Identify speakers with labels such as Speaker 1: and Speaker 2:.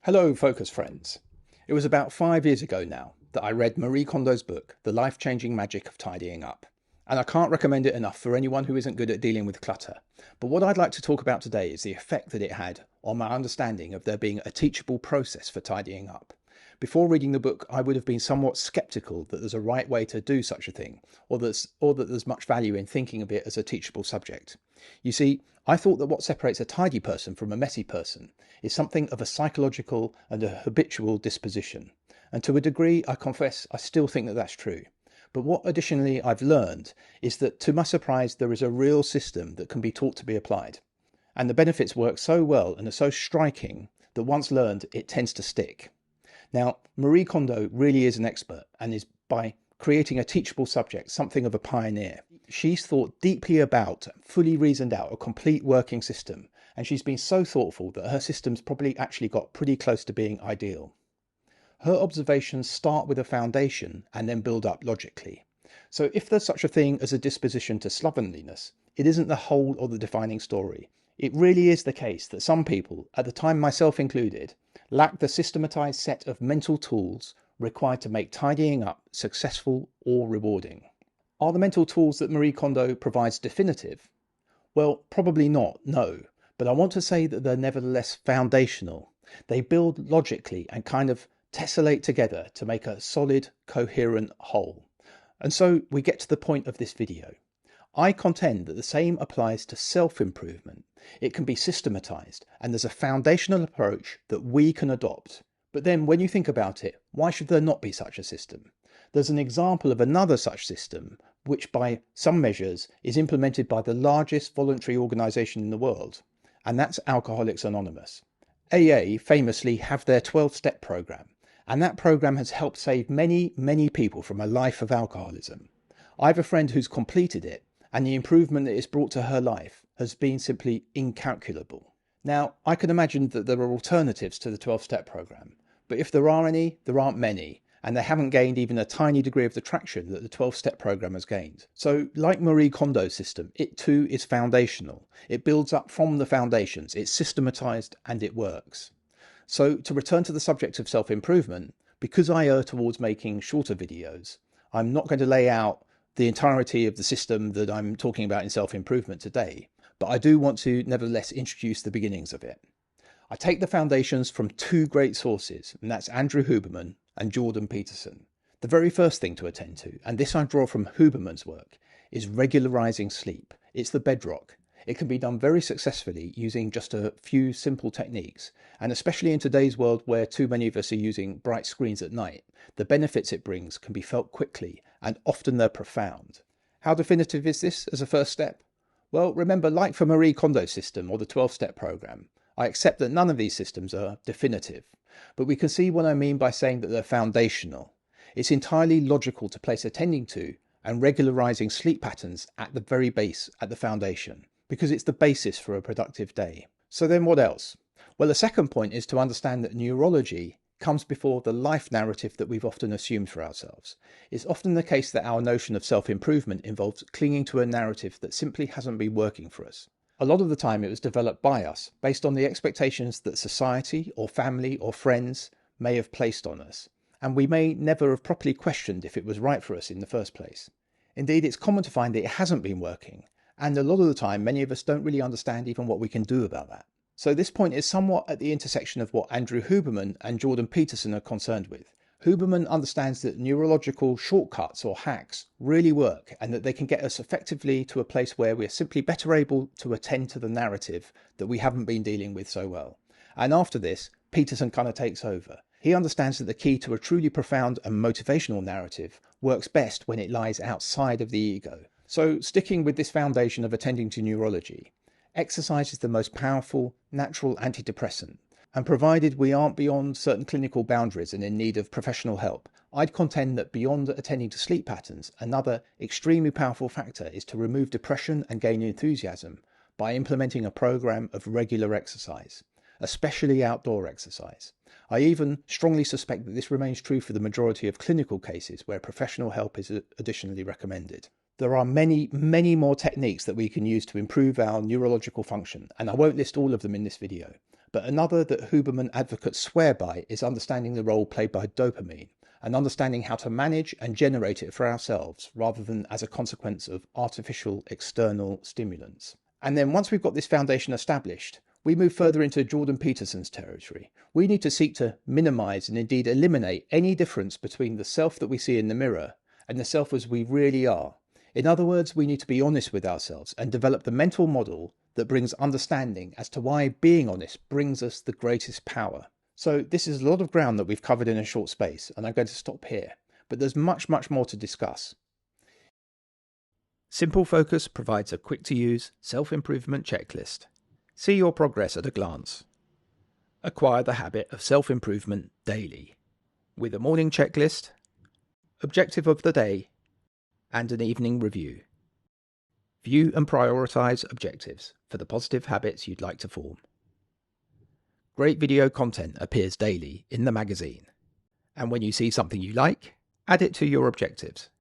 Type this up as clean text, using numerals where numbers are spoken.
Speaker 1: Hello, focus friends. It was about 5 years ago now that I read Marie Kondo's book, The Life-Changing Magic of Tidying Up. And I can't recommend it enough for anyone who isn't good at dealing with clutter. But what I'd like to talk about today is the effect that it had on my understanding of there being a teachable process for tidying up. Before reading the book, I would have been somewhat skeptical that there's a right way to do such a thing, or that there's much value in thinking of it as a teachable subject. You see, I thought that what separates a tidy person from a messy person is something of a psychological and a habitual disposition. And to a degree, I confess, I still think that that's true. But what additionally I've learned is that, to my surprise, there is a real system that can be taught to be applied. And the benefits work so well and are so striking that once learned, it tends to stick. Now, Marie Kondo really is an expert and is, by creating a teachable subject, something of a pioneer. She's thought deeply about, fully reasoned out a complete working system, and she's been so thoughtful that her system's probably actually got pretty close to being ideal. Her observations start with a foundation and then build up logically. So if there's such a thing as a disposition to slovenliness, it isn't the whole or the defining story. It really is the case that some people, at the time myself included, lack the systematized set of mental tools required to make tidying up successful or rewarding. Are the mental tools that Marie Kondo provides definitive? Well, probably not, no. But I want to say that they're nevertheless foundational. They build logically and kind of tessellate together to make a solid, coherent whole. And so we get to the point of this video. I contend that the same applies to self-improvement. It can be systematized, and there's a foundational approach that we can adopt. But then when you think about it, why should there not be such a system? There's an example of another such system, which by some measures is implemented by the largest voluntary organisation in the world, and that's Alcoholics Anonymous. AA famously have their 12-step program, and that program has helped save many people from a life of alcoholism. I have a friend who's completed it, and the improvement that it's brought to her life has been simply incalculable. Now, I can imagine that there are alternatives to the 12-step program, but if there are any, there aren't many, and they haven't gained even a tiny degree of the traction that the 12-step program has gained. So, like Marie Kondo's system, it too is foundational. It builds up from the foundations, it's systematized, and it works. So, to return to the subject of self-improvement, because I err towards making shorter videos, I'm not going to lay out the entirety of the system that I'm talking about in self-improvement today, but I do want to nevertheless introduce the beginnings of it. I take the foundations from two great sources, and that's Andrew Huberman and Jordan Peterson. The very first thing to attend to, and this I draw from Huberman's work, is regularizing sleep. It's the bedrock. It can be done very successfully using just a few simple techniques, and especially in today's world where too many of us are using bright screens at night, the benefits it brings can be felt quickly, and often they're profound. How definitive is this as a first step? Well, remember, like for Marie Kondo's system or the 12-step program, I accept that none of these systems are definitive, but we can see what I mean by saying that they're foundational. It's entirely logical to place attending to and regularizing sleep patterns at the very base, at the foundation, because it's the basis for a productive day. So then what else? Well, the second point is to understand that neurology comes before the life narrative that we've often assumed for ourselves. It's often the case that our notion of self-improvement involves clinging to a narrative that simply hasn't been working for us. A lot of the time it was developed by us, based on the expectations that society or family or friends may have placed on us, and we may never have properly questioned if it was right for us in the first place. Indeed, it's common to find that it hasn't been working, and a lot of the time many of us don't really understand even what we can do about that. So this point is somewhat at the intersection of what Andrew Huberman and Jordan Peterson are concerned with. Huberman understands that neurological shortcuts or hacks really work, and that they can get us effectively to a place where we're simply better able to attend to the narrative that we haven't been dealing with so well. And after this, Peterson kind of takes over. He understands that the key to a truly profound and motivational narrative works best when it lies outside of the ego. So, sticking with this foundation of attending to neurology, exercise is the most powerful natural antidepressant. And provided we aren't beyond certain clinical boundaries and in need of professional help, I'd contend that beyond attending to sleep patterns, another extremely powerful factor is to remove depression and gain enthusiasm by implementing a program of regular exercise, especially outdoor exercise. I even strongly suspect that this remains true for the majority of clinical cases where professional help is additionally recommended. There are many, many more techniques that we can use to improve our neurological function, and I won't list all of them in this video. But another that Huberman advocates swear by is understanding the role played by dopamine and understanding how to manage and generate it for ourselves rather than as a consequence of artificial external stimulants. And then once we've got this foundation established, we move further into Jordan Peterson's territory. We need to seek to minimize and indeed eliminate any difference between the self that we see in the mirror and the self as we really are. In other words, we need to be honest with ourselves and develop the mental model that brings understanding as to why being honest brings us the greatest power. So this is a lot of ground that we've covered in a short space, and I'm going to stop here. But there's much, much more to discuss. Simple Focus provides a quick-to-use self-improvement checklist. See your progress at a glance. Acquire the habit of self-improvement daily, with a morning checklist, objective of the day, and an evening review. View and prioritize objectives for the positive habits you'd like to form. Great video content appears daily in the magazine, and when you see something you like, add it to your objectives.